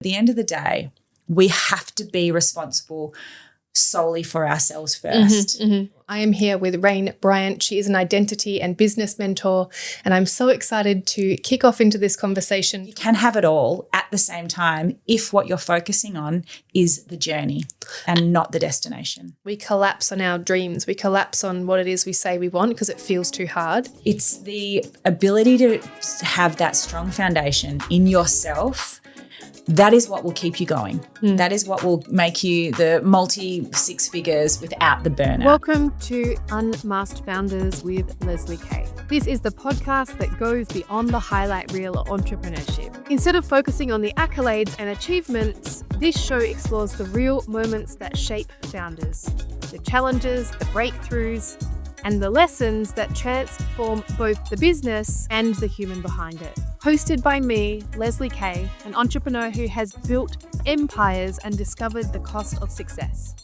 the end of the day, we have to be responsible solely for ourselves first. I am here with Rayne Bryant. She is an identity and business mentor, and I'm so excited to kick off into this conversation. You can have it all at the same time if what you're focusing on is the journey and not the destination. We collapse on our dreams. We collapse on what it is we say we want because it feels too hard. It's the ability to have that strong foundation in yourself. That is what will keep you going. That is what will make you the multi-six figures without the burnout. Welcome to Unmasked Founders with Leslie Kay. This is the podcast that goes beyond the highlight reel of entrepreneurship. Instead of focusing on the accolades and achievements, this show explores the real moments that shape founders, the challenges, the breakthroughs, and the lessons that transform both the business and the human behind it. Hosted by me, Leslie Kay, an entrepreneur who has built empires and discovered the cost of success.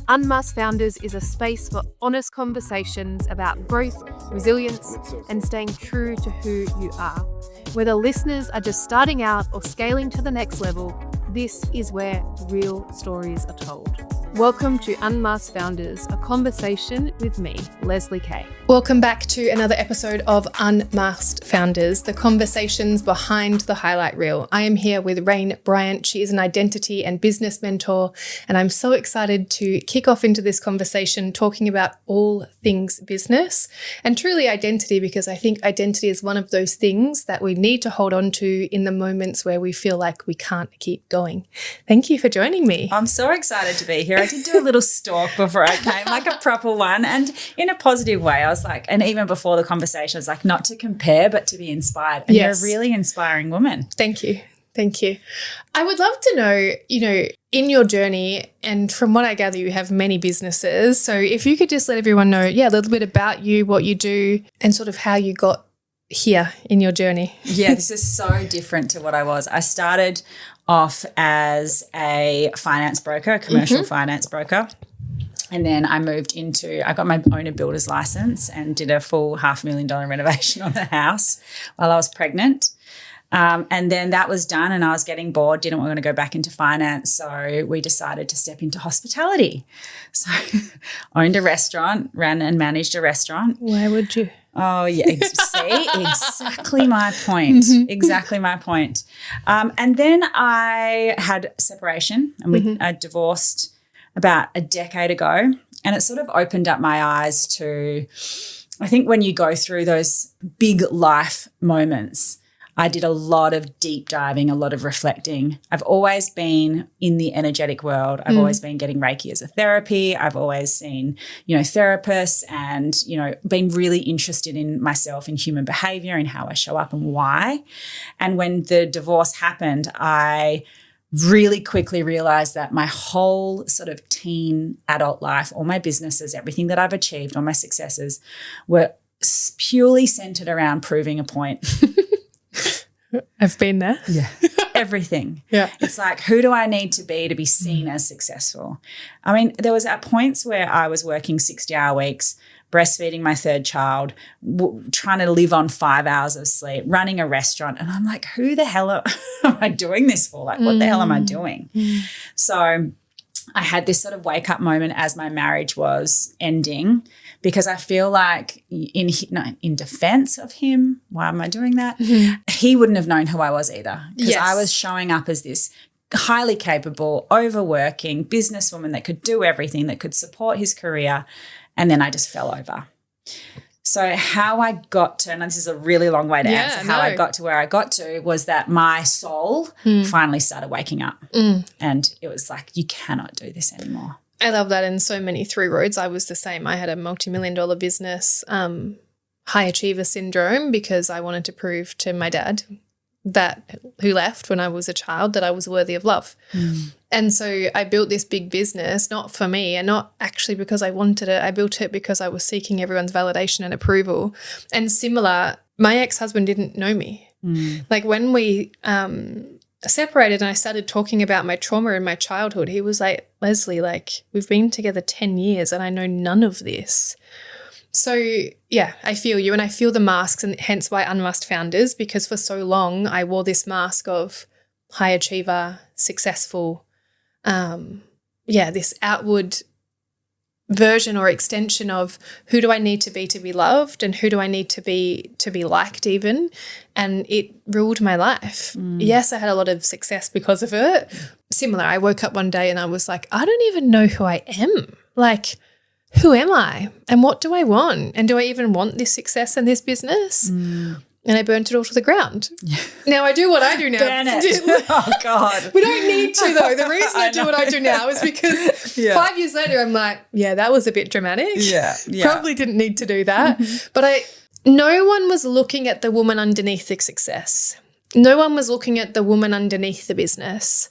Unmasked Founders is a space for honest conversations about growth, resilience, and staying true to who you are. Whether listeners are just starting out or scaling to the next level, this is where real stories are told. Welcome to Unmasked Founders, a conversation with me, Leslie Kay. Welcome back to another episode of Unmasked Founders, the conversations behind the highlight reel. I am here with Rayne Bryant. She is an identity and business mentor, and I'm so excited to kick off into this conversation talking about all things business and truly identity, because I think identity is one of those things that we need to hold on to in the moments where we feel like we can't keep going. Thank you for joining me. I'm so excited to be here. I did do a little stalk before I came, like a proper one, and in a positive way. I was like, and even before the conversation, I was like, not to compare, but to be inspired. And Yes. You're a really inspiring woman. Thank you. Thank you. I would love to know, in your journey, and from what I gather, you have many businesses. So if you could just let everyone know, a little bit about you, what you do, and sort of how you got here in your journey. Yeah, this is so different to what I was. I started off as a finance broker, a commercial finance broker. And then I got my owner builder's license and did a full $500,000 renovation on the house while I was pregnant. And then that was done and I was getting bored, didn't want to go back into finance. So we decided to step into hospitality. So owned a restaurant, ran and managed a restaurant. Why would you? Oh, yeah. See, exactly my point. Exactly my point. And then I had separation and I divorced about a decade ago, and it sort of opened up my eyes to, I think when you go through those big life moments, I did a lot of deep diving, a lot of reflecting. I've always been in the energetic world. I've always been getting Reiki as a therapy. I've always seen, therapists and, been really interested in myself, in human behavior and how I show up and why. And when the divorce happened, I really quickly realized that my whole sort of teen adult life, all my businesses, everything that I've achieved, all my successes were purely centered around proving a point. I've been there. Yeah. Everything. Yeah. It's like, who do I need to be seen as successful? I mean, there was at points where I was working 60-hour weeks, breastfeeding my third child, trying to live on 5 hours of sleep, running a restaurant. And I'm like, who the hell am I doing this for? Like, what the hell am I doing? So I had this sort of wake up moment as my marriage was ending, because I feel like in defense of him, why am I doing that? He wouldn't have known who I was either, because I was showing up as this highly capable, overworking businesswoman that could do everything, that could support his career, and then I just fell over. So how I got to, and this is a really long way to answer, how I got to where I got to was that my soul finally started waking up. And it was like, you cannot do this anymore. I love that. And so many through roads. I was the same. I had a multi-million-dollar business, high achiever syndrome, because I wanted to prove to my dad who left when I was a child, that I was worthy of love. And so I built this big business, not for me and not actually because I wanted it. I built it because I was seeking everyone's validation and approval. And similar, my ex-husband didn't know me. Like when we separated and I started talking about my trauma in my childhood, he was like, Leslie, like, we've been together 10 years and I know none of this. So, yeah, I feel you, and I feel the masks, and hence why Unmasked Founders, because for so long I wore this mask of high achiever, successful, this outward version or extension of who do I need to be loved, and who do I need to be liked even, and it ruled my life. Yes, I had a lot of success because of it. Similar, I woke up one day and I was like, I don't even know who I am. Like, who am I and what do I want, and do I even want this success and this business? And I burnt it all to the ground. Now I do what I do now. Burn it. Oh, God. We don't need to, though. The reason I do what I do now is because 5 years later I'm like, yeah, that was a bit dramatic. Yeah. Probably didn't need to do that. But no one was looking at the woman underneath the success. No one was looking at the woman underneath the business.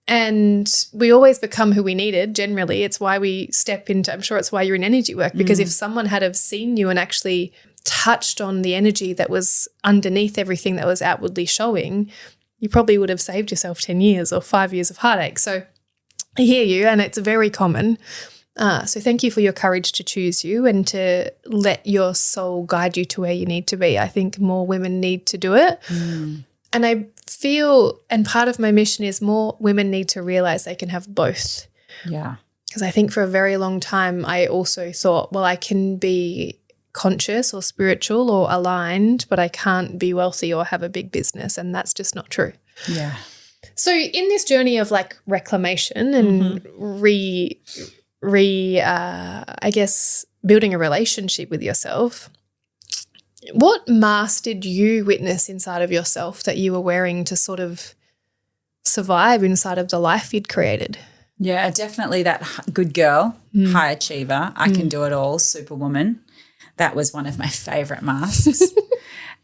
And we always become who we needed, generally. It's why we step into, I'm sure it's why you're in energy work, because if someone had have seen you and actually touched on the energy that was underneath everything that was outwardly showing, you probably would have saved yourself 10 years or 5 years of heartache. So I hear you, and it's very common. So thank you for your courage to choose you and to let your soul guide you to where you need to be. I think more women need to do it. And I feel, and part of my mission is more women need to realize they can have both. Yeah. Because I think for a very long time I also thought, well, I can be conscious or spiritual or aligned, but I can't be wealthy or have a big business, and that's just not true. Yeah. So in this journey of like reclamation and I guess building a relationship with yourself, what mask did you witness inside of yourself that you were wearing to sort of survive inside of the life you'd created? Yeah, definitely that good girl, high achiever, I can do it all, Superwoman. That was one of my favourite masks.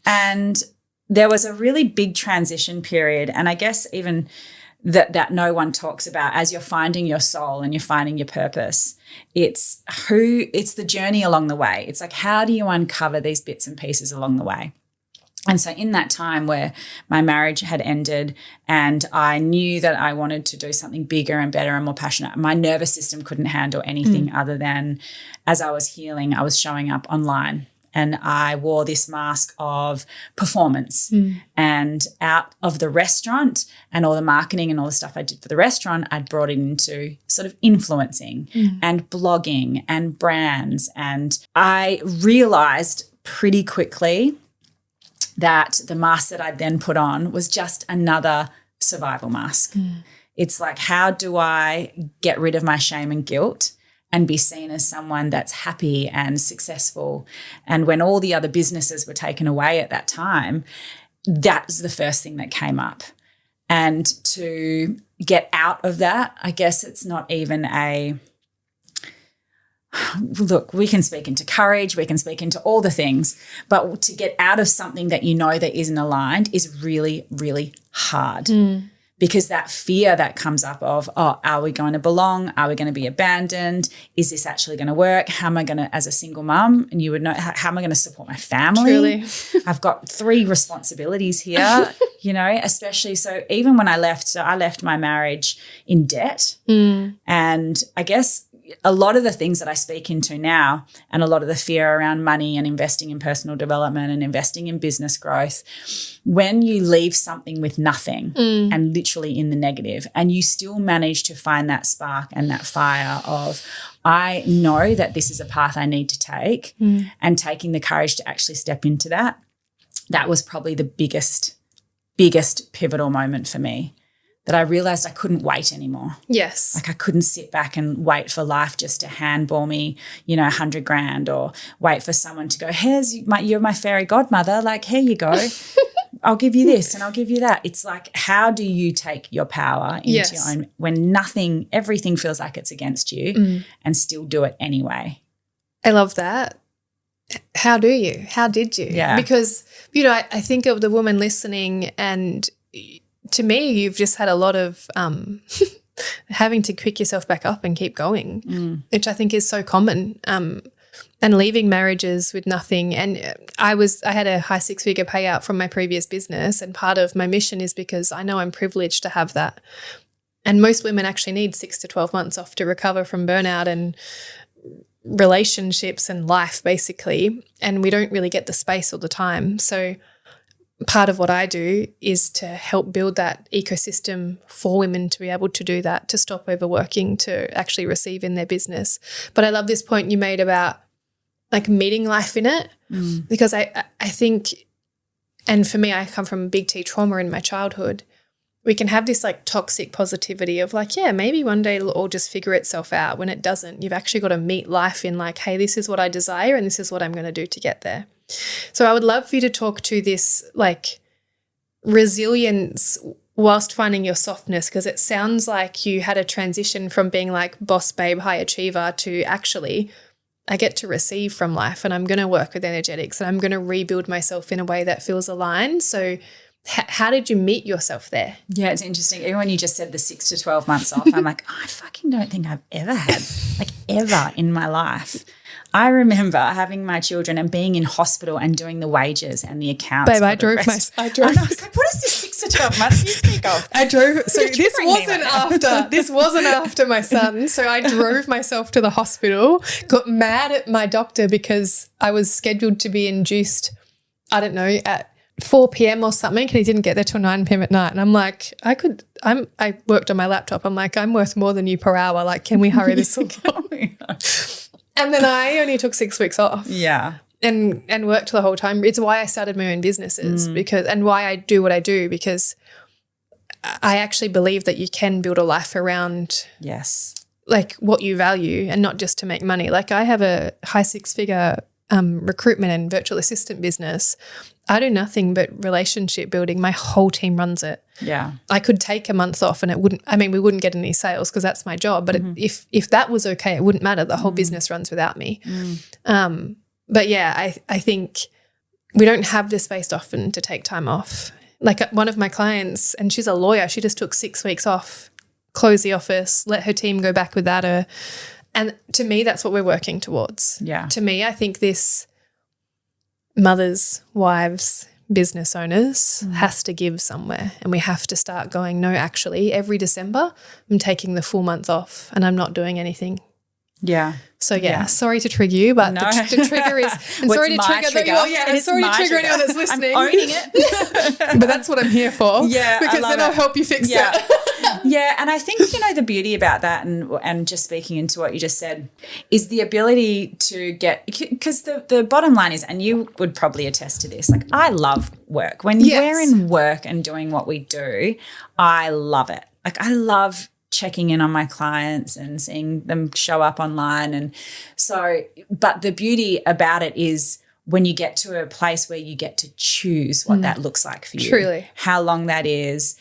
And there was a really big transition period, and I guess even that no one talks about as you're finding your soul and you're finding your purpose. It's the journey along the way. It's like, how do you uncover these bits and pieces along the way? And so in that time where my marriage had ended and I knew that I wanted to do something bigger and better and more passionate, my nervous system couldn't handle anything other than, as I was healing, I was showing up online. And I wore this mask of performance. And out of the restaurant and all the marketing and all the stuff I did for the restaurant, I'd brought it into sort of influencing and blogging and brands. And I realized pretty quickly that the mask that I'd then put on was just another survival mask. It's like, how do I get rid of my shame and guilt and be seen as someone that's happy and successful? And when all the other businesses were taken away at that time, that was the first thing that came up. And to get out of that, I guess it's not even look, we can speak into courage, we can speak into all the things, but to get out of something that you know that isn't aligned is really, really hard. Because that fear that comes up of, oh, are we going to belong? Are we going to be abandoned? Is this actually going to work? How am I going to, as a single mum, and you would know, how am I going to support my family? Truly. I've got 3 responsibilities here, especially. So even when I left my marriage in debt. And I guess a lot of the things that I speak into now and a lot of the fear around money and investing in personal development and investing in business growth, when you leave something with nothing and literally in the negative, and you still manage to find that spark and that fire of, I know that this is a path I need to take, and taking the courage to actually step into that, that was probably the biggest pivotal moment for me. That I realized I couldn't wait anymore. Yes. Like I couldn't sit back and wait for life just to handball me, $100,000, or wait for someone to go, you're my fairy godmother. Like, here you go. I'll give you this and I'll give you that. It's like, how do you take your power into your own, when everything feels like it's against you, and still do it anyway? I love that. How do you? How did you? Yeah. Because, I think of the woman listening, and to me, you've just had a lot of having to pick yourself back up and keep going, which I think is so common, and leaving marriages with nothing. And I had a high 6-figure payout from my previous business, and part of my mission is because I know I'm privileged to have that. And most women actually need 6 to 12 months off to recover from burnout and relationships and life, basically, and we don't really get the space all the time. So part of what I do is to help build that ecosystem for women to be able to do that, to stop overworking, to actually receive in their business. But I love this point you made about like meeting life in it, because I think, and for me, I come from big T trauma in my childhood. We can have this like toxic positivity of like, yeah, maybe one day it'll all just figure itself out. When it doesn't, you've actually got to meet life in like, hey, this is what I desire and this is what I'm going to do to get there. So I would love for you to talk to this like resilience whilst finding your softness, because it sounds like you had a transition from being like boss babe, high achiever to actually I get to receive from life and I'm going to work with energetics and I'm going to rebuild myself in a way that feels aligned. So how did you meet yourself there? Yeah, it's interesting. Even when you just said the 6 to 12 months off, I'm like, I fucking don't think I've ever had, like ever in my life. I remember having my children and being in hospital and doing the wages and the accounts. Babe, I drove. And I was like, what is this 6 to 12 months you speak of? I drove. So this wasn't after my son. So I drove myself to the hospital, got mad at my doctor because I was scheduled to be induced, I don't know, at 4 p.m. or something, and he didn't get there till 9 p.m. at night. And I'm like, I worked on my laptop. I'm like, I'm worth more than you per hour. Like, can we hurry this along? And then I only took 6 weeks off. Yeah. And worked the whole time. It's why I started my own businesses and why I do what I do, because I actually believe that you can build a life around like what you value and not just to make money. Like I have a high 6-figure recruitment and virtual assistant business. I do nothing but relationship building. My whole team runs it. Yeah. I could take a month off and we wouldn't get any sales because that's my job. But if that was okay, it wouldn't matter. The whole business runs without me. But yeah, I think we don't have the space often to take time off. Like one of my clients, and she's a lawyer, she just took 6 weeks off, closed the office, let her team go back without her. And to me, that's what we're working towards. Yeah. To me, I think this mothers, wives, business owners has to give somewhere, and we have to start going, no, actually, every December I'm taking the full month off and I'm not doing anything. Yeah. So sorry to trigger you, but the trigger is I'm sorry to trigger anyone that's listening. I'm owning it. But that's what I'm here for. Yeah. Because then I'll help you fix it. Yeah. And I think, the beauty about that and just speaking into what you just said is the ability to get, because the bottom line is, and you would probably attest to this, like I love work. When we're in work and doing what we do, I love it. Like I love checking in on my clients and seeing them show up online. And so, but the beauty about it is when you get to a place where you get to choose what that looks like for you. Truly. How long that is,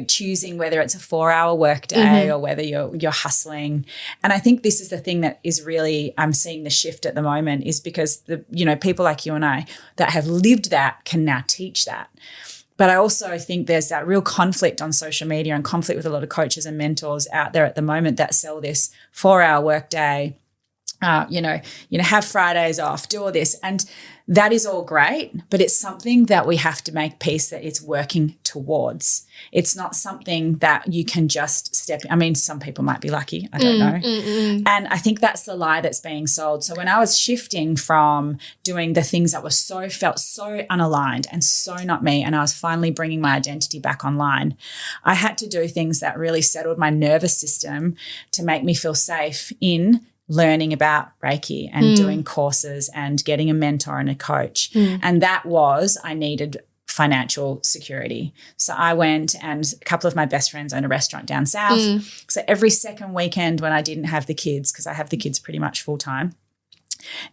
choosing whether it's a 4-hour work day or whether you're hustling. And I think this is the thing that is really, I'm seeing the shift at the moment, is because people like you and I that have lived that can now teach that. But I also think there's that real conflict on social media and conflict with a lot of coaches and mentors out there at the moment that sell this 4-hour work day, have Fridays off, do all this. And that is all great, but it's something that we have to make peace that it's working towards. It's not something that you can just step in. I mean, some people might be lucky. I don't know. And I think that's the lie that's being sold. So when I was shifting from doing the things that felt so unaligned and so not me, and I was finally bringing my identity back online, I had to do things that really settled my nervous system to make me feel safe in learning about Reiki and doing courses and getting a mentor and a coach. And that was, I needed financial security. So I went, and a couple of my best friends own a restaurant down south. So every second weekend when I didn't have the kids, because I have the kids pretty much full time,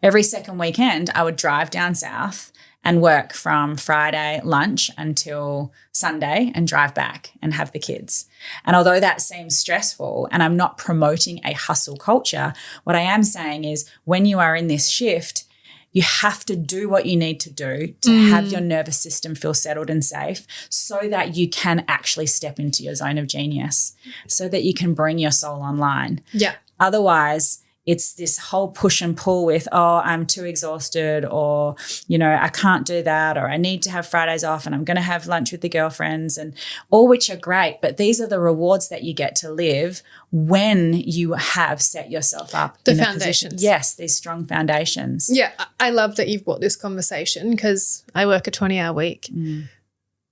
every second weekend I would drive down south and work from Friday lunch until Sunday and drive back and have the kids. And although that seems stressful, and I'm not promoting a hustle culture, what I am saying is when you are in this shift, you have to do what you need to do to have your nervous system feel settled and safe so that you can actually step into your zone of genius, so that you can bring your soul online. Yeah. Otherwise, it's this whole push and pull with, I'm too exhausted, or, I can't do that, or I need to have Fridays off and I'm going to have lunch with the girlfriends, and all which are great. But these are the rewards that you get to live when you have set yourself up. The foundations. Yes, these strong foundations. Yeah, I love that you've brought this conversation because I work a 20-hour week.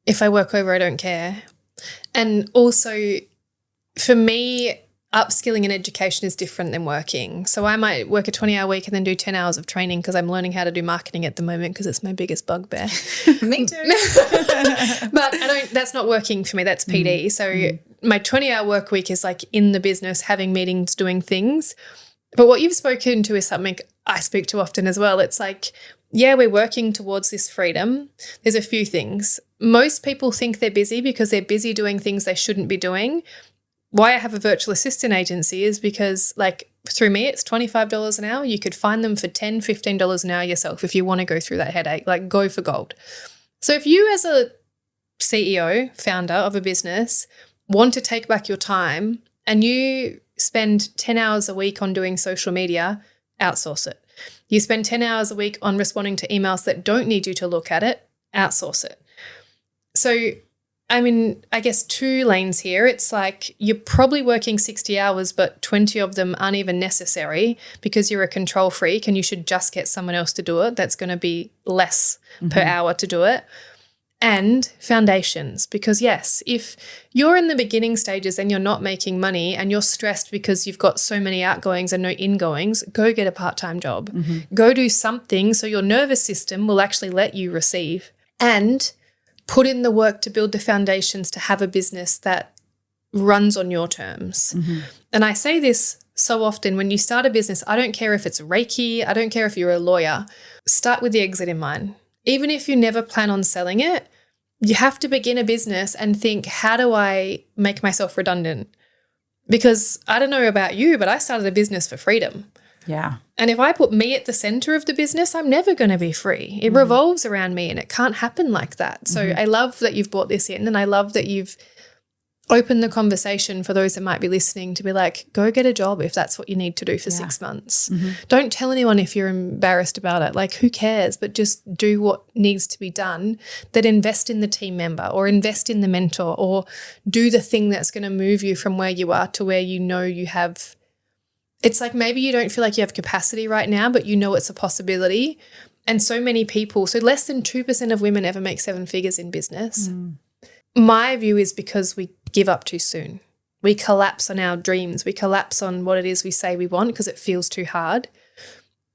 if I work over, I don't care. And also for me, upskilling in education is different than working. So I might work a 20-hour week and then do 10 hours of training because I'm learning how to do marketing at the moment because it's my biggest bugbear. Me too. But that's not working for me. That's PD. So my 20-hour work week is like in the business, having meetings, doing things. But what you've spoken to is something I speak to often as well. It's like, yeah, we're working towards this freedom. There's a few things. Most people think they're busy because they're busy doing things they shouldn't be doing. Why I have a virtual assistant agency is because, like, through me, it's $25 an hour. You could find them for $10, $15 an hour yourself if you want to go through that headache. Like, go for gold. So if you as a CEO, founder of a business, want to take back your time and you spend 10 hours a week on doing social media, outsource it. You spend 10 hours a week on responding to emails that don't need you to look at it, outsource it. So I mean, I guess 2 lanes here. It's like you're probably working 60 hours, but 20 of them aren't even necessary because you're a control freak and you should just get someone else to do it. That's going to be less per hour to do it. And foundations, because yes, if you're in the beginning stages and you're not making money and you're stressed because you've got so many outgoings and no ingoings, go get a part-time job. Go do something so your nervous system will actually let you receive. And put in the work to build the foundations to have a business that runs on your terms. And I say this so often, when you start a business, I don't care if it's Reiki, I don't care if you're a lawyer, start with the exit in mind. Even if you never plan on selling it, you have to begin a business and think, how do I make myself redundant? Because I don't know about you, but I started a business for freedom. Yeah. And if I put me at the center of the business, I'm never going to be free. It revolves around me and it can't happen like that. So I love that you've brought this in, and I love that you've opened the conversation for those that might be listening to be like, go get a job if that's what you need to do for 6 months. Don't tell anyone if you're embarrassed about it. Like, who cares? But just do what needs to be done. That invest in the team member or invest in the mentor or do the thing that's going to move you from where you are to where you know you have. It's like maybe you don't feel like you have capacity right now, but you know it's a possibility. And so many people, so less than 2% of women ever make 7 figures in business. My view is because we give up too soon. We collapse on our dreams. We collapse on what it is we say we want because it feels too hard.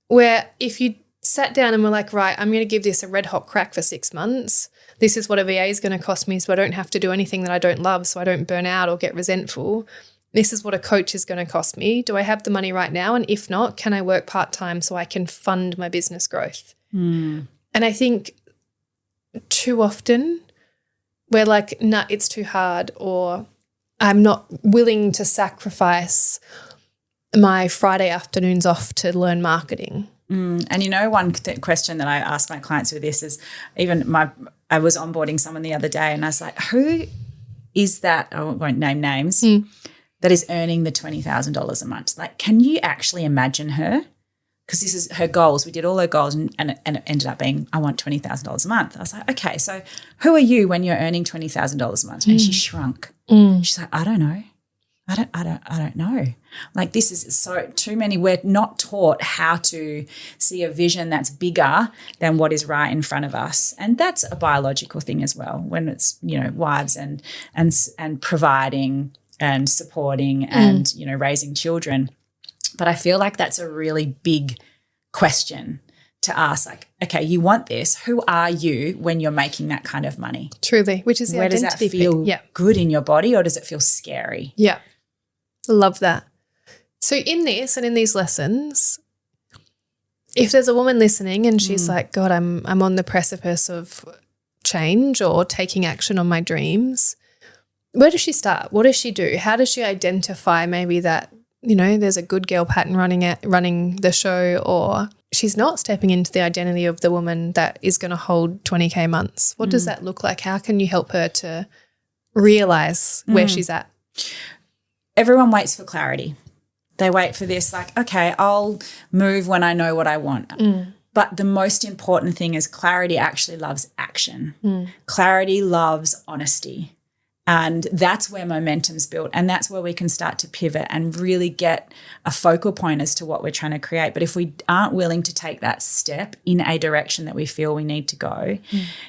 Where if you sat down and were like, right, I'm going to give this a red hot crack for 6 months. This is what a VA is going to cost me so I don't have to do anything that I don't love so I don't burn out or get resentful. This is what a coach is going to cost me. Do I have the money right now? And if not, can I work part-time so I can fund my business growth? And I think too often we're like, nah, it's too hard, or I'm not willing to sacrifice my Friday afternoons off to learn marketing. And you know, one question that I ask my clients with this is I was onboarding someone the other day and I was like, who is that? I won't name names. That is earning the $20,000 a month. Like, can you actually imagine her? Because this is her goals. We did all her goals and it ended up being, I want $20,000 a month. I was like, okay, so who are you when you're earning $20,000 a month? And she shrunk. She's like, I don't know. I don't know. Like, this is so too many. We're not taught how to see a vision that's bigger than what is right in front of us. And that's a biological thing as well, when it's, you know, wives and providing and supporting and, you know, raising children. But I feel like that's a really big question to ask, like, okay, you want this. Who are you when you're making that kind of money? Truly, which is the where does that feel good in your body, or does it feel scary? Yeah, love that. So in this and in these lessons, if there's a woman listening and she's like, God, I'm on the precipice of change or taking action on my dreams, where does she start? What does she do? How does she identify maybe that, you know, there's a good girl pattern running the show, or she's not stepping into the identity of the woman that is going to hold 20K months? What does that look like? How can you help her to realize where she's at? Everyone waits for clarity. They wait for this, like, okay, I'll move when I know what I want. But the most important thing is clarity actually loves action. Clarity loves honesty. And that's where momentum's built, and that's where we can start to pivot and really get a focal point as to what we're trying to create. But if we aren't willing to take that step in a direction that we feel we need to go,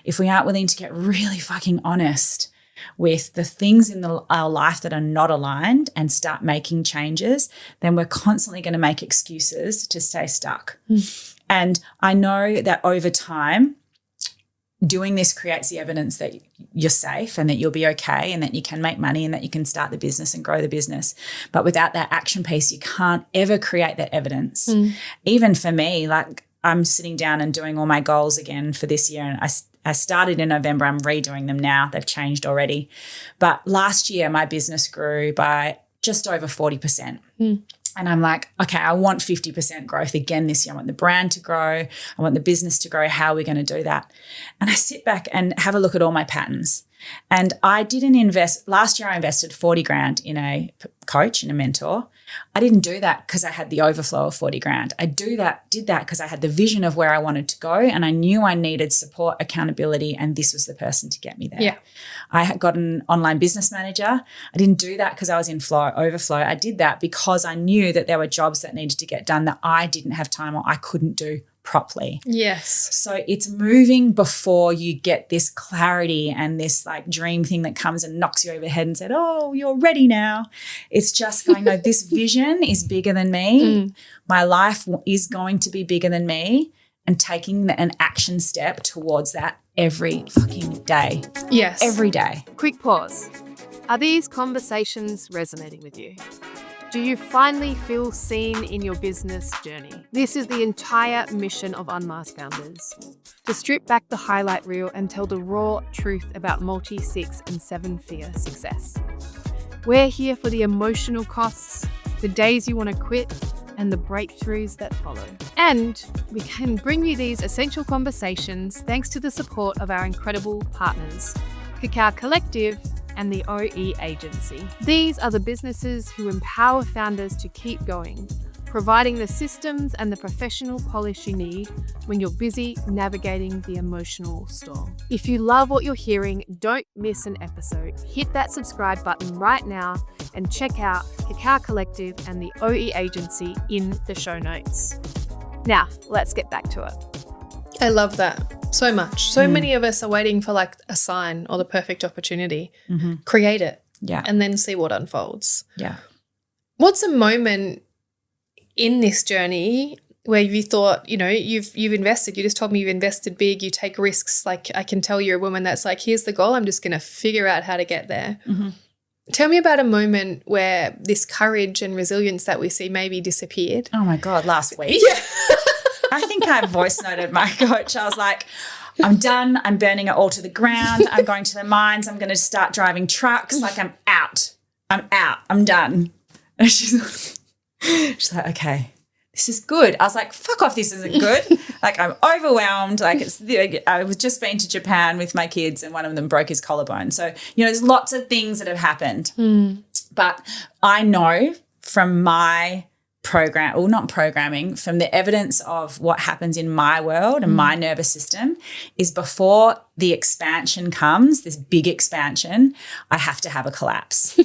if we aren't willing to get really fucking honest with the things in our life that are not aligned and start making changes, then we're constantly going to make excuses to stay stuck. And I know that over time, doing this creates the evidence that you're safe and that you'll be okay and that you can make money and that you can start the business and grow the business. But without that action piece, you can't ever create that evidence. Even for me, like I'm sitting down and doing all my goals again for this year, and I started in November. I'm redoing them now. They've changed already. But last year, my business grew by just over 40%. And I'm like, okay, I want 50% growth again this year. I want the brand to grow. I want the business to grow. How are we going to do that? And I sit back and have a look at all my patterns. And I didn't invest. Last year I invested 40 grand in a coach and a mentor. I didn't do that because I had the overflow of 40 grand. I did that because I had the vision of where I wanted to go, and I knew I needed support, accountability, and this was the person to get me there. I had got an online business manager. I didn't do that because I was in overflow. I did that because I knew that there were jobs that needed to get done that I didn't have time or I couldn't do properly. Yes. So it's moving before you get this clarity and this like dream thing that comes and knocks you over the head and said, oh, you're ready now. It's just going, no, this vision is bigger than me. My life is going to be bigger than me, and taking an action step towards that every fucking day. Yes. Every day. Quick pause. Are these conversations resonating with you? Do you finally feel seen in your business journey? This is the entire mission of Unmasked Founders. To strip back the highlight reel and tell the raw truth about multi, 6 and 7-figure success. We're here for the emotional costs, the days you want to quit, and the breakthroughs that follow. And we can bring you these essential conversations thanks to the support of our incredible partners, Cacao Collective and the OE Agency. These are the businesses who empower founders to keep going, providing the systems and the professional polish you need when you're busy navigating the emotional storm. If you love what you're hearing, don't miss an episode. Hit that subscribe button right now and check out Cacao Collective and the OE Agency in the show notes. Now, let's get back to it. I love that so much. So many of us are waiting for like a sign or the perfect opportunity. Create it. And then see what unfolds. What's a moment in this journey where you thought, you know, you've invested, you just told me you've invested big, you take risks. Like I can tell you're a woman that's like, here's the goal, I'm just going to figure out how to get there. Tell me about a moment where this courage and resilience that we see maybe disappeared. Oh my God, last week. I think I voice noted my coach. I was like, I'm done. I'm burning it all to the ground. I'm going to the mines. I'm going to start driving trucks. Like I'm out. I'm done. And she's like, okay, this is good. I was like, fuck off, this isn't good. Like I'm overwhelmed. Like I was just been to Japan with my kids and one of them broke his collarbone. So, you know, there's lots of things that have happened. But I know from my from the evidence of what happens in my world and my nervous system is before the expansion comes, this big expansion, I have to have a collapse.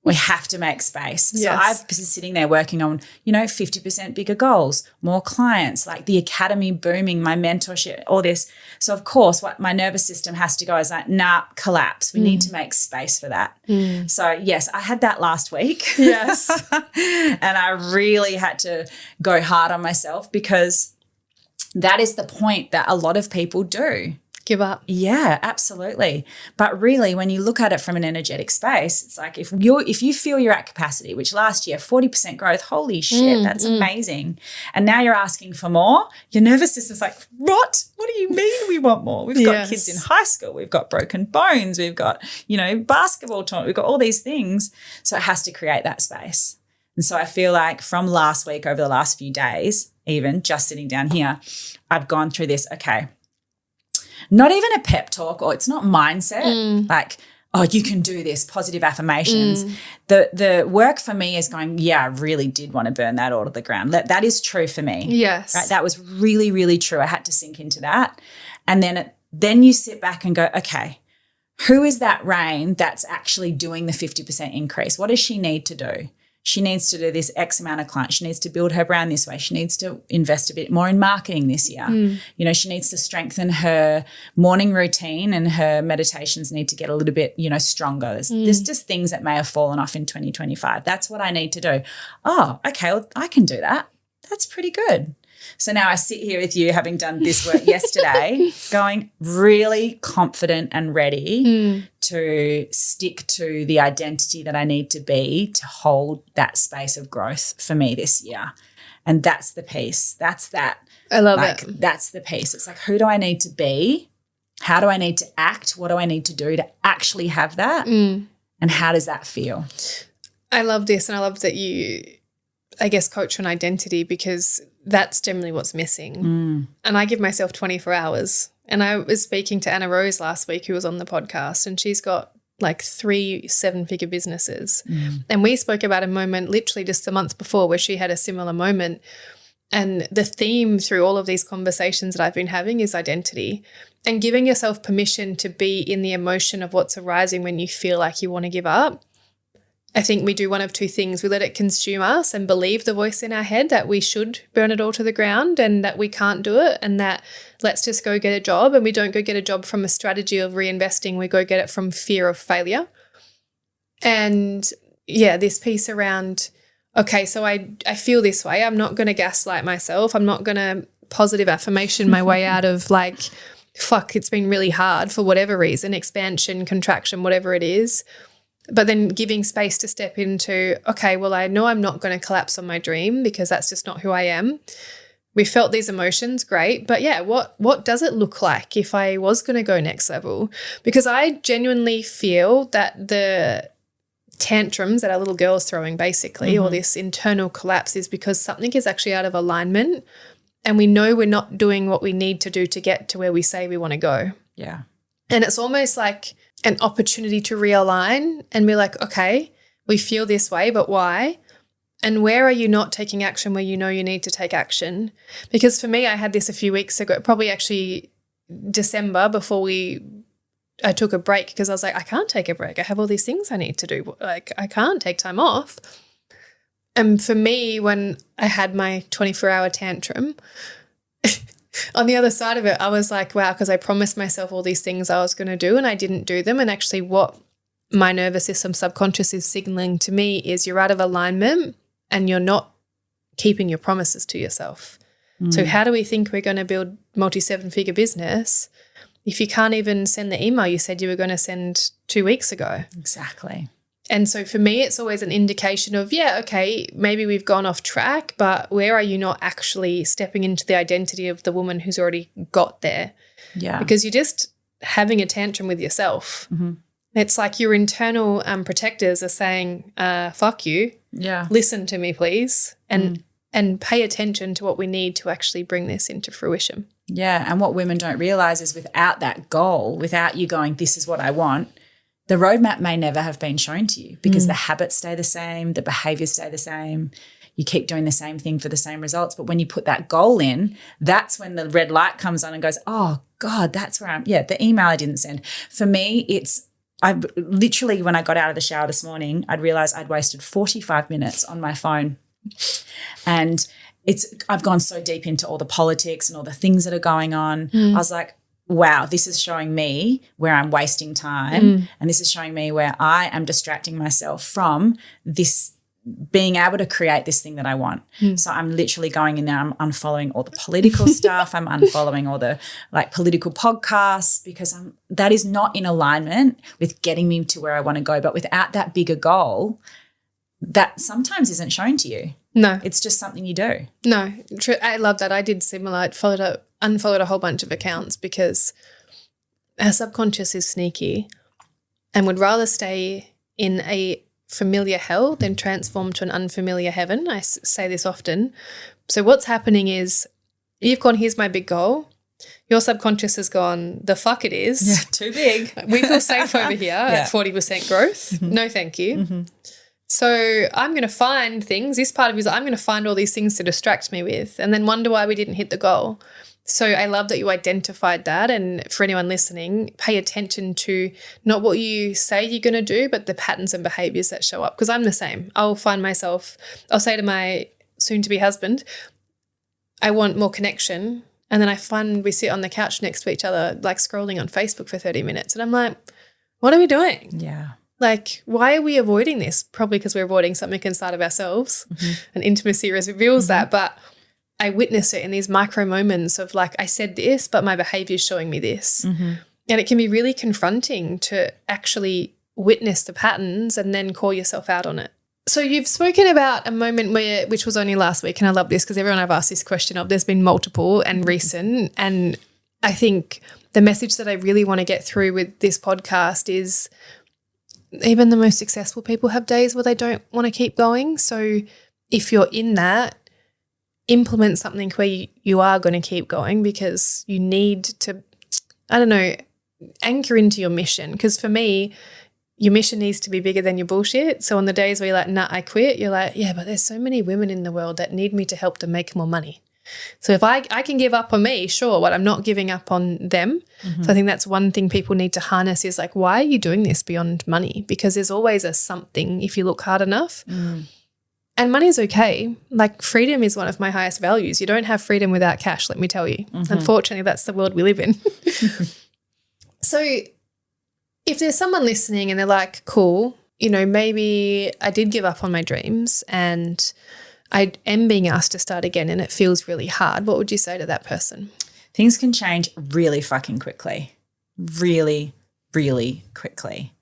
We have to make space. So I've been sitting there working on, you know, 50% bigger goals, more clients, like the academy booming, my mentorship, all this. So of course what my nervous system has to go is like, nah, collapse. We need to make space for that. So yes, I had that last week. Yes. And I really had to go hard on myself because that is the point that a lot of people do. Give up. Yeah, absolutely. But really, when you look at it from an energetic space, it's like if you feel you're at capacity, which last year, 40% growth, holy shit, that's amazing. And now you're asking for more, your nervous system's like, what? What do you mean we want more? We've got kids in high school, we've got broken bones, we've got, you know, basketball tournament, we've got all these things. So it has to create that space. And so I feel like from last week, over the last few days, even just sitting down here, I've gone through this, okay, not even a pep talk or it's not mindset like, oh, you can do this, positive affirmations. The work for me is going, yeah, I really did want to burn that all to the ground. That is true for me. Yes. Right? That was really, really true. I had to sink into that. And then you sit back and go, okay, who is that Rayne that's actually doing the 50% increase? What does she need to do? She needs to do this X amount of clients. She needs to build her brand this way. She needs to invest a bit more in marketing this year. You know, she needs to strengthen her morning routine, and her meditations need to get a little bit, you know, stronger. There's just things that may have fallen off in 2025. That's what I need to do. Oh, okay, well, I can do that. That's pretty good. So now I sit here with you, having done this work yesterday, going really confident and ready to stick to the identity that I need to be to hold that space of growth for me this year. And that's the piece. That's that. I love it. That's the piece. It's like, who do I need to be? How do I need to act? What do I need to do to actually have that? And how does that feel? I love this, and I love that you, I guess, coach on identity, because that's generally what's missing. And I give myself 24 hours. And I was speaking to Anna Rose last week, who was on the podcast, and she's got like 3 7-figure businesses. And we spoke about a moment literally just a month before where she had a similar moment. And the theme through all of these conversations that I've been having is identity, and giving yourself permission to be in the emotion of what's arising when you feel like you want to give up. I think we do one of two things. We let it consume us and believe the voice in our head that we should burn it all to the ground and that we can't do it, and that let's just go get a job. And we don't go get a job from a strategy of reinvesting. We go get it from fear of failure. And yeah, this piece around, okay, so I feel this way. I'm not going to gaslight myself. I'm not going to positive affirmation my way out of like, fuck, it's been really hard for whatever reason, expansion, contraction, whatever it is. But then giving space to step into, okay, well, I know I'm not going to collapse on my dream because that's just not who I am. We felt these emotions, great. But yeah, what does it look like if I was going to go next level? Because I genuinely feel that the tantrums that our little girl's throwing basically, or this internal collapse, is because something is actually out of alignment, and we know we're not doing what we need to do to get to where we say we want to go. Yeah. And it's almost like an opportunity to realign and be like, okay, we feel this way, but why? And where are you not taking action where you know you need to take action? Because for me, I had this a few weeks ago, probably actually December, before I took a break, because I was like, I can't take a break. I have all these things I need to do. Like, I can't take time off. And for me, when I had my 24-hour tantrum, on the other side of it, I was like, wow, because I promised myself all these things I was going to do and I didn't do them. And actually what my nervous system subconscious is signaling to me is you're out of alignment and you're not keeping your promises to yourself. So how do we think we're going to build multi-7-figure business if you can't even send the email you said you were going to send 2 weeks ago? Exactly. And so for me, it's always an indication of, yeah, okay, maybe we've gone off track, but where are you not actually stepping into the identity of the woman who's already got there? Yeah. Because you're just having a tantrum with yourself. It's like your internal protectors are saying, fuck you. Yeah. Listen to me, please. And pay attention to what we need to actually bring this into fruition. Yeah. And what women don't realize is without that goal, without you going, this is what I want, the roadmap may never have been shown to you, because the habits stay the same, the behaviors stay the same. You keep doing the same thing for the same results. But when you put that goal in, that's when the red light comes on and goes, oh, God, that's where I'm. Yeah, the email I didn't send. For me, I literally, when I got out of the shower this morning, I'd realized I'd wasted 45 minutes on my phone. And I've gone so deep into all the politics and all the things that are going on. I was like, wow, this is showing me where I'm wasting time, and this is showing me where I am distracting myself from this, being able to create this thing that I want. So I'm literally going in there, I'm unfollowing all the political stuff, I'm unfollowing all the like political podcasts, because that is not in alignment with getting me to where I want to go. But without that bigger goal, that sometimes isn't shown to you. No. It's just something you do. No, I love that. I did similar. I unfollowed a whole bunch of accounts because our subconscious is sneaky and would rather stay in a familiar hell than transform to an unfamiliar heaven. I say this often. So what's happening is you've gone, here's my big goal. Your subconscious has gone, the fuck it is. Yeah, too big. We feel safe over here at 40% growth. No, thank you. So I'm going to find things. This part of me is I'm going to find all these things to distract me with and then wonder why we didn't hit the goal. So I love that you identified that. And for anyone listening, pay attention to not what you say you're going to do, but the patterns and behaviors that show up. Because I'm the same. I'll say to my soon-to-be husband, I want more connection. And then I find we sit on the couch next to each other, like scrolling on Facebook for 30 minutes. And I'm like, what are we doing? Yeah. Like, why are we avoiding this? Probably because we're avoiding something inside of ourselves. And intimacy reveals that. But I witness it in these micro moments of like, I said this, but my behavior is showing me this. And it can be really confronting to actually witness the patterns and then call yourself out on it. So you've spoken about a moment which was only last week, and I love this because everyone I've asked this question of, there's been multiple and recent, and I think the message that I really want to get through with this podcast is even the most successful people have days where they don't want to keep going. So if you're in that, implement something where you are going to keep going, because you need to, anchor into your mission. Because for me, your mission needs to be bigger than your bullshit. So on the days where you're like, nah, I quit, you're like, yeah, but there's so many women in the world that need me to help them make more money. So if I can give up on me, sure, but I'm not giving up on them. So I think that's one thing people need to harness is like, why are you doing this beyond money? Because there's always a something if you look hard enough. And money is okay. Like, freedom is one of my highest values. You don't have freedom without cash, let me tell you. Unfortunately, that's the world we live in. So if there's someone listening and they're like, cool, maybe I did give up on my dreams and I am being asked to start again and it feels really hard, what would you say to that person? Things can change really fucking quickly. Really, really quickly.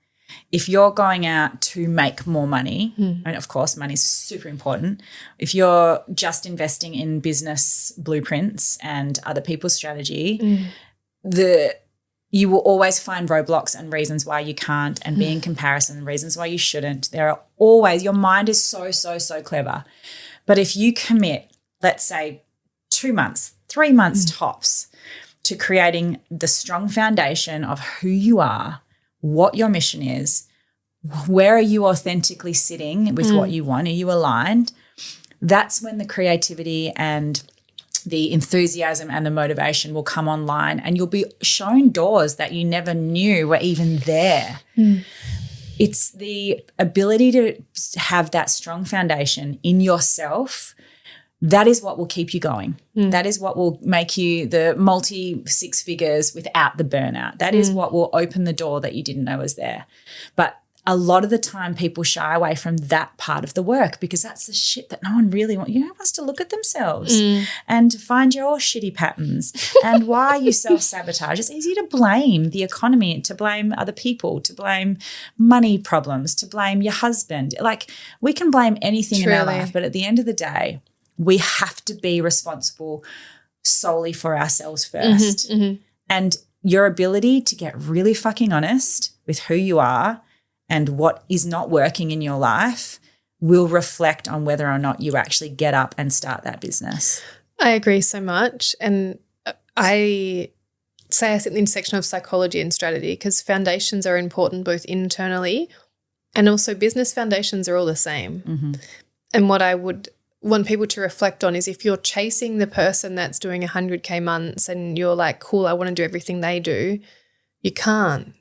If you're going out to make more money, and of course money is super important, if you're just investing in business blueprints and other people's strategy, you will always find roadblocks and reasons why you can't, and be in comparison and reasons why you shouldn't. There are always, your mind is so, so, so clever. But if you commit, let's say 2 months, 3 months tops, to creating the strong foundation of who you are, what your mission is, where are you authentically sitting with what you want, are you aligned? That's when the creativity and the enthusiasm and the motivation will come online, and you'll be shown doors that you never knew were even there. It's the ability to have that strong foundation in yourself. That is what will keep you going. That is what will make you the multi-six figures without the burnout. That is what will open the door that you didn't know was there. But a lot of the time people shy away from that part of the work because that's the shit that no one really wants. Wants to look at themselves and to find your shitty patterns and why you self-sabotage. It's easy to blame the economy, to blame other people, to blame money problems, to blame your husband. Like, we can blame anything in our life, but at the end of the day, we have to be responsible solely for ourselves first. And your ability to get really fucking honest with who you are and what is not working in your life will reflect on whether or not you actually get up and start that business. I agree so much. And I say I sit in the intersection of psychology and strategy, because foundations are important both internally and also business foundations are all the same. And what I would want people to reflect on is, if you're chasing the person that's doing 100K months and you're like, cool, I want to do everything they do, you can't,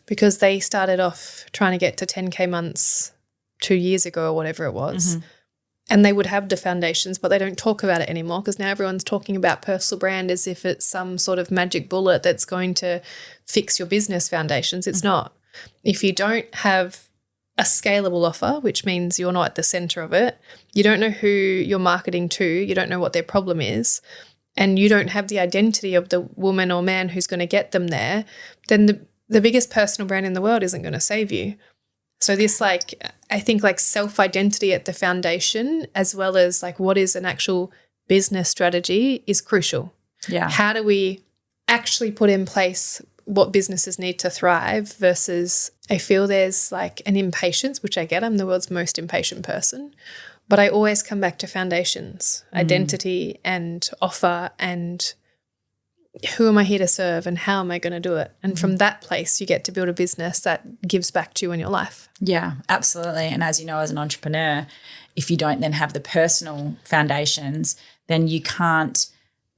because they started off trying to get to 10K months 2 years ago or whatever it was. And they would have the foundations, but they don't talk about it anymore, because now everyone's talking about personal brand as if it's some sort of magic bullet that's going to fix your business foundations. It's not. If you don't have a scalable offer, which means you're not at the center of it, you don't know who you're marketing to, you don't know what their problem is, and you don't have the identity of the woman or man who's going to get them there, then the biggest personal brand in the world isn't going to save you. So this, I think self-identity at the foundation, as well as what is an actual business strategy, is crucial. Yeah. How do we actually put in place what businesses need to thrive versus, I feel there's an impatience, which I get. I'm the world's most impatient person. But I always come back to foundations, identity and offer, and who am I here to serve and how am I going to do it? And from that place, you get to build a business that gives back to you in your life. Yeah, absolutely. And as you know, as an entrepreneur, if you don't then have the personal foundations, then you can't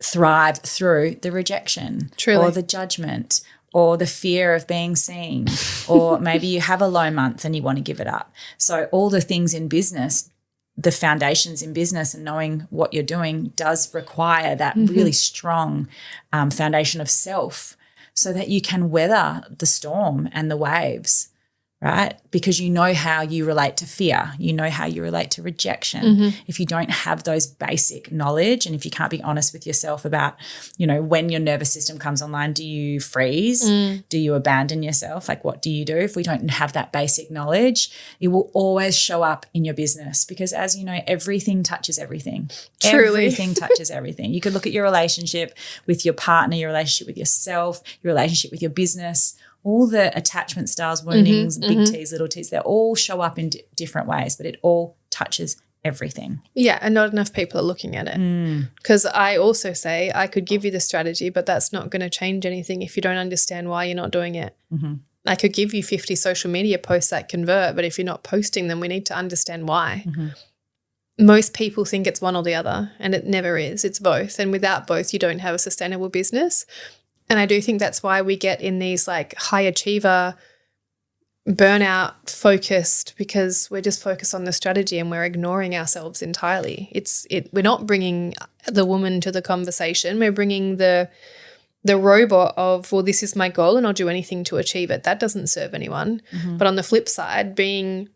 thrive through the rejection or the judgment or the fear of being seen, or maybe you have a low month and you want to give it up. So all the things in business, the foundations in business and knowing what you're doing does require that really strong foundation of self so that you can weather the storm and the waves, right? Because you know how you relate to fear. You know how you relate to rejection. If you don't have those basic knowledge, and if you can't be honest with yourself about, you know, when your nervous system comes online, do you freeze? Do you abandon yourself? Like, what do you do? If we don't have that basic knowledge, it will always show up in your business because, as you know, everything touches everything. Truly. Everything touches everything. You could look at your relationship with your partner, your relationship with yourself, your relationship with your business. All the attachment styles, woundings, big T's, little t's, they all show up in different ways, but it all touches everything. Yeah, and not enough people are looking at it. Because I also say I could give you the strategy, but that's not going to change anything if you don't understand why you're not doing it. I could give you 50 social media posts that convert, but if you're not posting them, we need to understand why. Most people think it's one or the other, and it never is. It's both. And without both, you don't have a sustainable business. And I do think that's why we get in these like high achiever, burnout focused, because we're just focused on the strategy and we're ignoring ourselves entirely. We're not bringing the woman to the conversation. We're bringing the robot of, well, this is my goal and I'll do anything to achieve it. That doesn't serve anyone. But on the flip side, being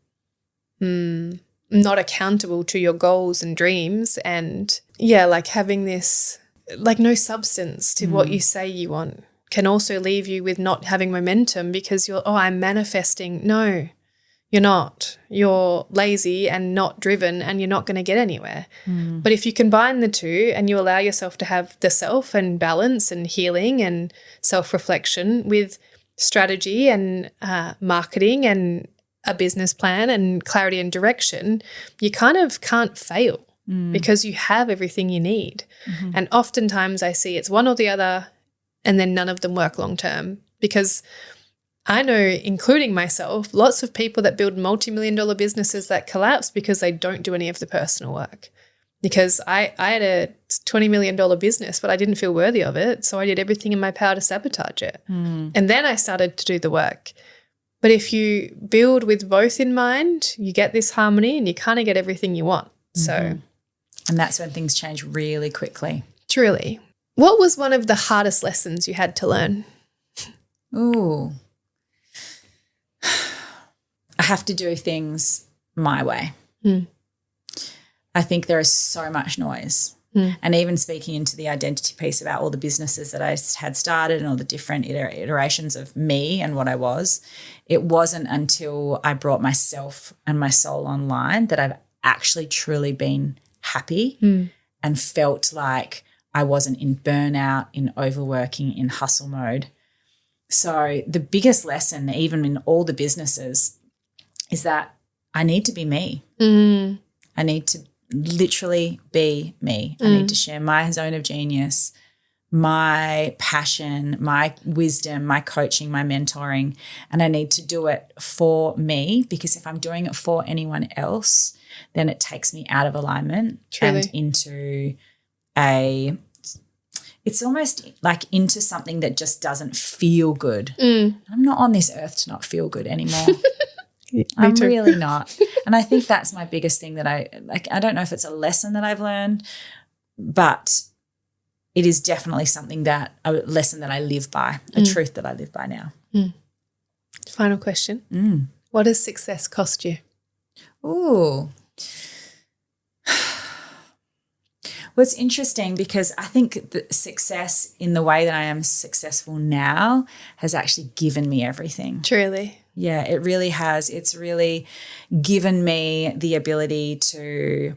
not accountable to your goals and dreams and, like having this – like no substance to what you say you want can also leave you with not having momentum because I'm manifesting. No, you're not. You're lazy and not driven and you're not going to get anywhere. But if you combine the two and you allow yourself to have the self and balance and healing and self-reflection with strategy and marketing and a business plan and clarity and direction, you kind of can't fail. Because you have everything you need. And oftentimes I see it's one or the other and then none of them work long term because I know, including myself, lots of people that build multi-million-dollar businesses that collapse because they don't do any of the personal work. Because I had a $20 million business, but I didn't feel worthy of it, so I did everything in my power to sabotage it. And then I started to do the work. But if you build with both in mind, you get this harmony and you kind of get everything you want. So... And that's when things change really quickly. Truly. What was one of the hardest lessons you had to learn? Ooh. I have to do things my way. I think there is so much noise. And even speaking into the identity piece about all the businesses that I had started and all the different iterations of me and what I was, it wasn't until I brought myself and my soul online that I've actually truly been happy and felt like I wasn't in burnout, in overworking, in hustle mode. So the biggest lesson, even in all the businesses, is that I need to be me. I need to literally be me. I need to share my zone of genius, my passion, my wisdom, my coaching, my mentoring, and I need to do it for me because if I'm doing it for anyone else, then it takes me out of alignment and into it's almost like into something that just doesn't feel good. I'm not on this earth to not feel good anymore. I'm really not. And I think that's my biggest thing that I don't know if it's a lesson that I've learned, but it is definitely a lesson that I live by, a truth that I live by now. Final question. What does success cost you? Ooh. Well, it's interesting because I think the success in the way that I am successful now has actually given me everything. Truly. Yeah, it really has. It's really given me the ability to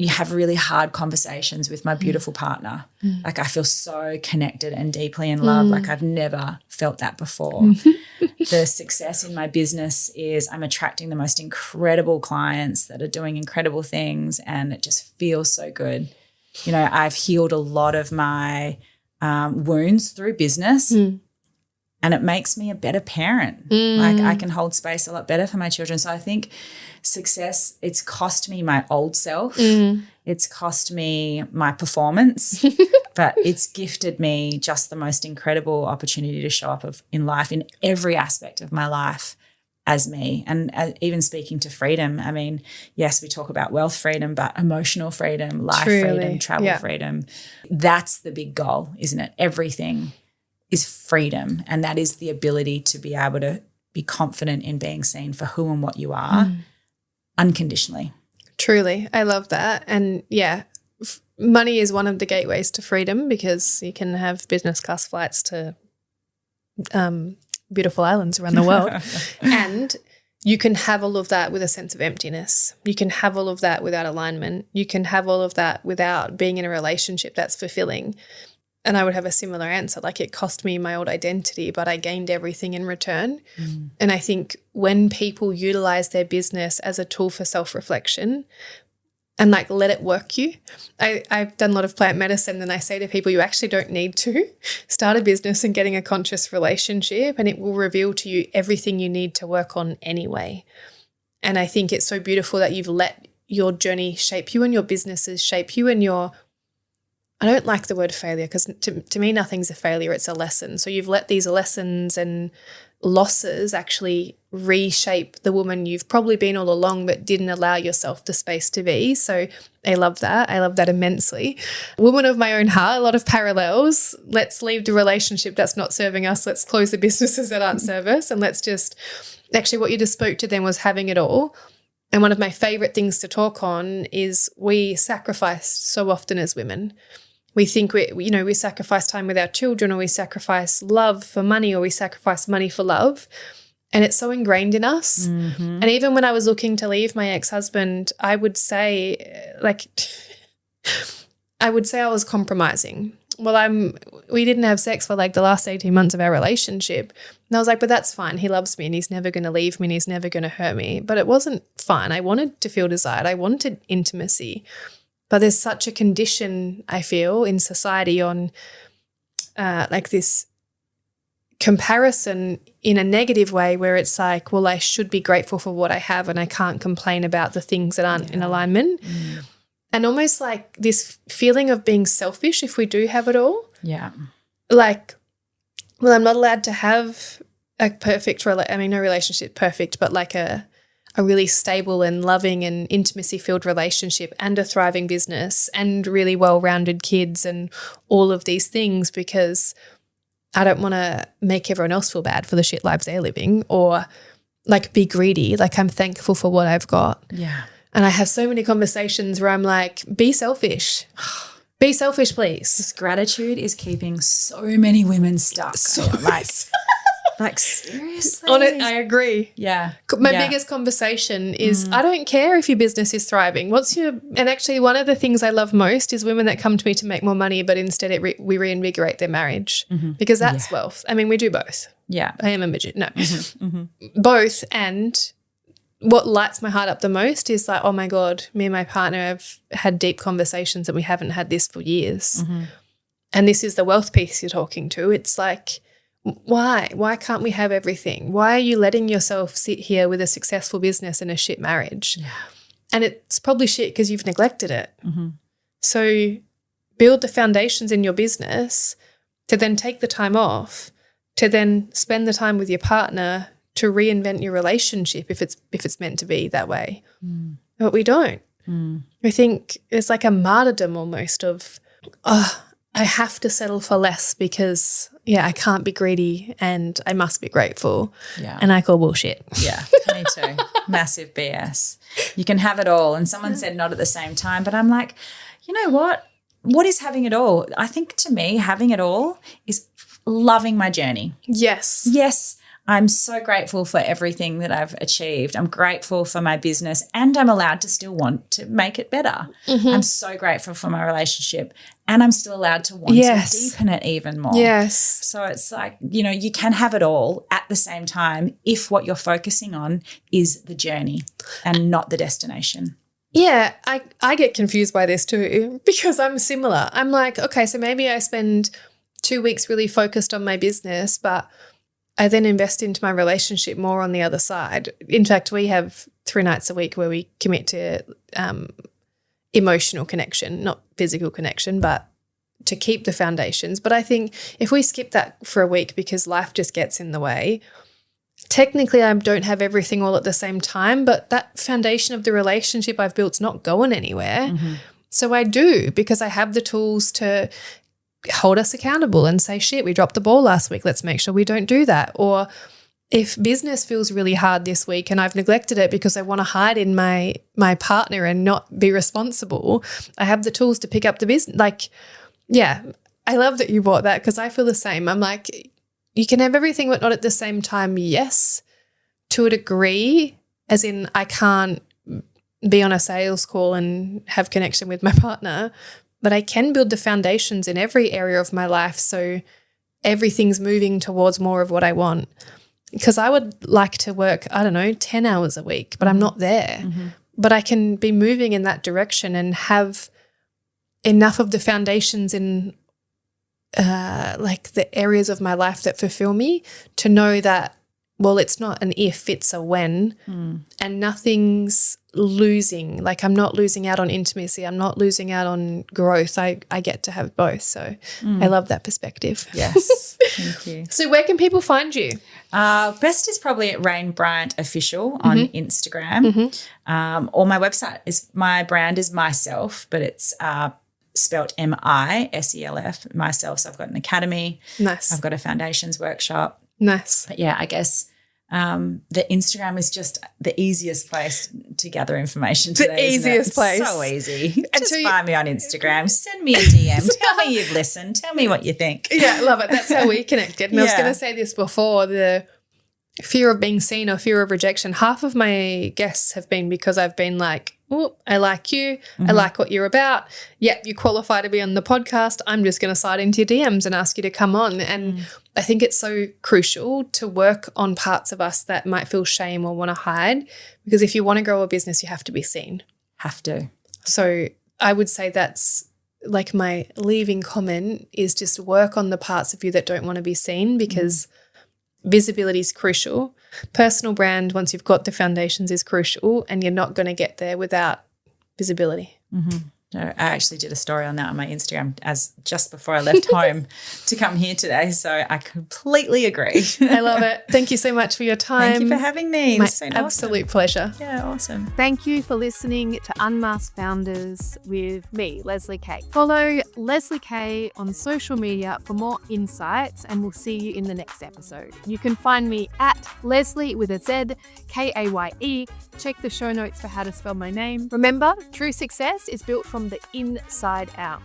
have really hard conversations with my beautiful partner. Like I feel so connected and deeply in love like I've never felt that before. The success in my business is I'm attracting the most incredible clients that are doing incredible things and it just feels so good. You know, I've healed a lot of my wounds through business. and it makes me a better parent. Like I can hold space a lot better for my children. So I think success, it's cost me my old self. It's cost me my performance, but it's gifted me just the most incredible opportunity to show up in life in every aspect of my life as me. And even speaking to freedom, I mean, yes, we talk about wealth freedom, but emotional freedom, life freedom, travel freedom, that's the big goal, isn't it? Everything is freedom, and that is the ability to be able to be confident in being seen for who and what you are unconditionally. Truly. I love that. And yeah, money is one of the gateways to freedom, because you can have business class flights to beautiful islands around the world. And you can have all of that with a sense of emptiness. You can have all of that without alignment. You can have all of that without being in a relationship that's fulfilling. And I would have a similar answer. Like, it cost me my old identity, but I gained everything in return. And I think when people utilize their business as a tool for self-reflection and like let it work you, I've done a lot of plant medicine, and I say to people, you actually don't need to start a business and getting a conscious relationship, and it will reveal to you everything you need to work on anyway. And I think it's so beautiful that you've let your journey shape you and your businesses shape you, and I don't like the word failure, because to me nothing's a failure, it's a lesson. So you've let these lessons and losses actually reshape the woman you've probably been all along, but didn't allow yourself the space to be. So I love that. I love that immensely. Woman of my own heart, a lot of parallels. Let's leave the relationship that's not serving us. Let's close the businesses that aren't serve us. And let's just, actually what you just spoke to then was having it all. And one of my favorite things to talk on is we sacrifice so often as women. We think we sacrifice time with our children, or we sacrifice love for money, or we sacrifice money for love. And it's so ingrained in us. And even when I was looking to leave my ex-husband, I would say I was compromising. Well, we didn't have sex for like the last 18 months of our relationship. And I was like, but that's fine. He loves me and he's never going to leave me and he's never going to hurt me. But it wasn't fun. I wanted to feel desired. I wanted intimacy. But there's such a condition, I feel, in society on like this comparison in a negative way, where it's like, well, I should be grateful for what I have and I can't complain about the things that aren't in alignment. And almost like this feeling of being selfish if we do have it all. Yeah. Like, well, I'm not allowed to have a perfect, no relationship perfect, but like a really stable and loving and intimacy-filled relationship and a thriving business and really well-rounded kids and all of these things, because I don't want to make everyone else feel bad for the shit lives they're living, or like be greedy. Like, I'm thankful for what I've got. Yeah. And I have so many conversations where I'm like, be selfish. Be selfish, please. This gratitude is keeping so many women stuck. Like seriously? On it, I agree. Yeah. My biggest conversation is, I don't care if your business is thriving. And actually one of the things I love most is women that come to me to make more money, but instead we reinvigorate their marriage, because that's wealth. I mean, we do both. Yeah. I am a midget. No. Both. And what lights my heart up the most is like, oh my God, me and my partner have had deep conversations and we haven't had this for years. And this is the wealth piece you're talking to. It's like, why can't we have everything? Why are you letting yourself sit here with a successful business and a shit marriage? Yeah. And it's probably shit because you've neglected it. So build the foundations in your business to then take the time off, to then spend the time with your partner to reinvent your relationship if it's meant to be that way. But we don't. I think it's like a martyrdom almost of, I have to settle for less because, I can't be greedy and I must be grateful. Yeah. And I call bullshit. Yeah, me too. Massive BS. You can have it all. And someone said not at the same time, but I'm like, you know what? What is having it all? I think to me, having it all is loving my journey. Yes. Yes. I'm so grateful for everything that I've achieved. I'm grateful for my business, and I'm allowed to still want to make it better. I'm so grateful for my relationship, and I'm still allowed to want to deepen it even more. Yes. So it's like, you can have it all at the same time if what you're focusing on is the journey and not the destination. Yeah, I get confused by this too, because I'm similar. I'm like, okay, so maybe I spend 2 weeks really focused on my business, but I then invest into my relationship more on the other side. In fact, we have 3 nights a week where we commit to emotional connection, not physical connection, but to keep the foundations. But I think if we skip that for a week because life just gets in the way, technically I don't have everything all at the same time, but that foundation of the relationship I've built's not going anywhere. So I do, because I have the tools to hold us accountable and say, shit, we dropped the ball last week. Let's make sure we don't do that. Or if business feels really hard this week and I've neglected it because I want to hide in my partner and not be responsible, I have the tools to pick up the business. Like, yeah, I love that you brought that because I feel the same. I'm like, you can have everything but not at the same time. Yes, to a degree, as in I can't be on a sales call and have connection with my partner, but I can build the foundations in every area of my life so everything's moving towards more of what I want. Because I would like to work, 10 hours a week, but I'm not there. But I can be moving in that direction and have enough of the foundations in like the areas of my life that fulfill me to know that, well, it's not an if, it's a when, and nothing's losing. Like I'm not losing out on intimacy. I'm not losing out on growth. I get to have both. So I love that perspective. Yes, thank you. So where can people find you? Best is probably at Rayne Bryant Official on Instagram. Or my website my brand is Myself, but it's spelt MISELF, Myself. So I've got an academy. Nice. I've got a foundations workshop. Nice. But yeah, I guess the Instagram is just the easiest place to gather information today. The easiest place. So easy. Just find me on Instagram. Send me a DM. Tell me you've listened. Tell me what you think. Yeah, love it. That's how we connected. And I was going to say this before, the fear of being seen or fear of rejection. Half of my guests have been because I've been like, oh, I like you. I like what you're about. Yep, you qualify to be on the podcast. I'm just going to slide into your DMs and ask you to come on. And I think it's so crucial to work on parts of us that might feel shame or want to hide, because if you want to grow a business, you have to be seen. Have to. So I would say that's like my leaving comment is just work on the parts of you that don't want to be seen, because visibility is crucial. Personal brand, once you've got the foundations, is crucial, and you're not going to get there without visibility. I actually did a story on that on my Instagram as just before I left home to come here today. So I completely agree. I love it. Thank you so much for your time. Thank you for having me. It was so absolute pleasure. Yeah, awesome. Thank you for listening to Unmasked Founders with me, Leslie Kay. Follow Leslie Kay on social media for more insights, and we'll see you in the next episode. You can find me at Leslie with a Z, Kaye. Check the show notes for how to spell my name. Remember, true success is built from the inside out.